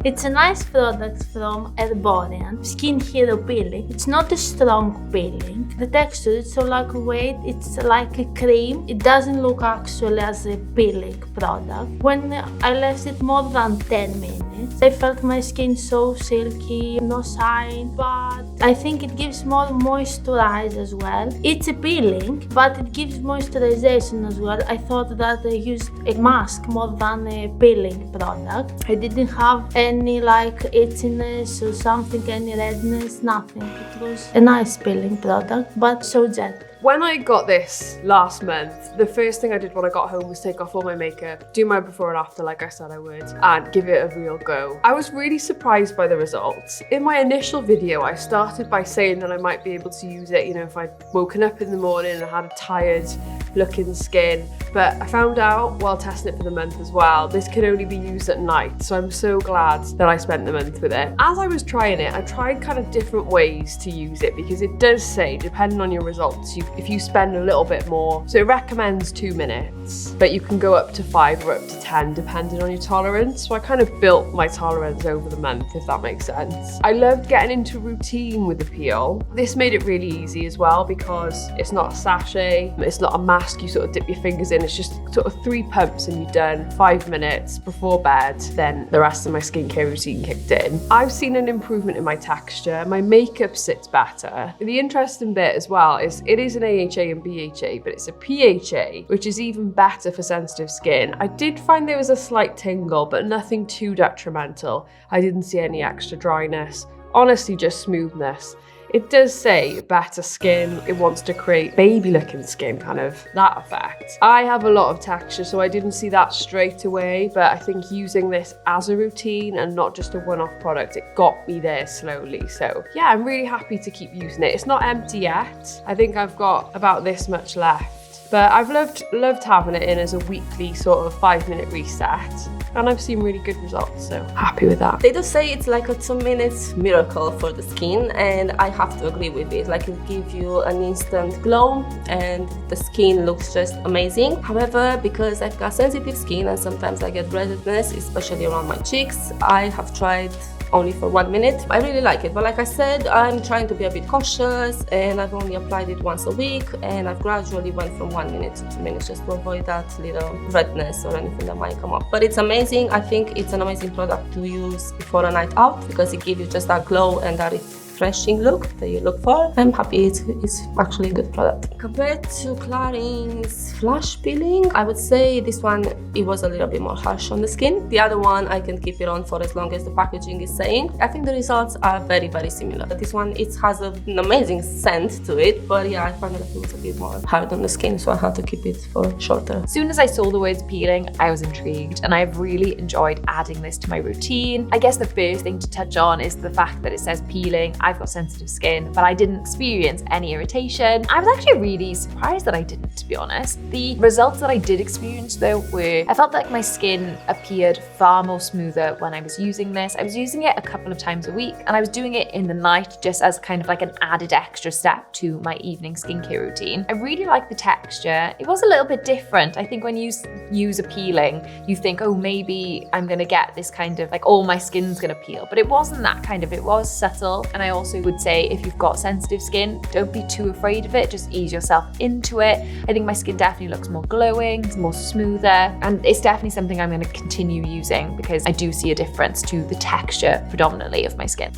It's a nice product from Erborian, Skin Hero Peeling. It's not a strong peeling. The texture is so lightweight, it's like a cream. It doesn't look actually as a peeling product. When I left it more than 10 minutes, I felt my skin so silky, no shine, but I think it gives more moisturize as well. It's a peeling, but it gives moisturization as well. I thought that I used a mask more than a peeling product. I didn't have any like itchiness or something, any redness, nothing. It was a nice peeling product, but so gentle. When I got this last month, the first thing I did when I got home was take off all my makeup, do my before and after like I said I would, and give it a real go. I was really surprised by the results. In my initial video, I started by saying that I might be able to use it, you know, if I'd woken up in the morning and had a tired looking skin. But I found out while testing it for the month as well, this can only be used at night. So I'm so glad that I spent the month with it. As I was trying it, I tried kind of different ways to use it because it does say, depending on your results, if you spend a little bit more. So it recommends 2 minutes, but you can go up to 5 or up to 10 depending on your tolerance. So I kind of built my tolerance over the month, if that makes sense. I loved getting into routine with the peel. This made it really easy as well because it's not a sachet, it's not a mask you sort of dip your fingers in. It's just sort of 3 pumps and you're done. 5 minutes before bed, then the rest of my skincare routine kicked in. I've seen an improvement in my texture. My makeup sits better. The interesting bit as well is it is an AHA and BHA, but it's a PHA, which is even better for sensitive skin. I did find there was a slight tingle, but nothing too detrimental. I didn't see any extra dryness. Honestly, just smoothness. It does say better skin. It wants to create baby looking skin, kind of that effect. I have a lot of texture, so I didn't see that straight away, but I think using this as a routine and not just a one-off product, it got me there slowly. So yeah, I'm really happy to keep using it. It's not empty yet. I think I've got about this much left, but I've loved having it in as a weekly sort of 5-minute reset. And I've seen really good results, so happy with that. They do say it's like a 2 minutes miracle for the skin, and I have to agree with it. Like, it gives you an instant glow and the skin looks just amazing. However, because I've got sensitive skin and sometimes I get redness, especially around my cheeks, I have tried only for 1 minute. I really like it, but like I said, I'm trying to be a bit cautious and I've only applied it once a week, and I've gradually went from 1 minute to 2 minutes just to avoid that little redness or anything that might come up. But it's amazing. I think it's an amazing product to use before a night out because it gives you just that glow and that refreshing look that you look for. I'm happy it's actually a good product. Compared to Clarine's Flash Peeling, I would say this one, it was a little bit more harsh on the skin. The other one, I can keep it on for as long as the packaging is saying. I think the results are very, very similar. But this one, it has an amazing scent to it, but yeah, I found that it was a bit more hard on the skin, so I had to keep it for shorter. As soon as I saw the words peeling, I was intrigued, and I've really enjoyed adding this to my routine. I guess the first thing to touch on is the fact that it says peeling. I've got sensitive skin, but I didn't experience any irritation. I was actually really surprised that I didn't, to be honest. The results that I did experience though were, I felt like my skin appeared far more smoother when I was using this. I was using it a couple of times a week, and I was doing it in the night just as kind of like an added extra step to my evening skincare routine. I really like the texture. It was a little bit different. I think when you use a peeling, you think, oh, maybe I'm gonna get this kind of like all my skin's gonna peel, but it wasn't that kind of, it was subtle. And I also would say if you've got sensitive skin, don't be too afraid of it, just ease yourself into it. I think my skin definitely looks more glowing, it's more smoother, and it's definitely something I'm going to continue using because I do see a difference to the texture predominantly of my skin.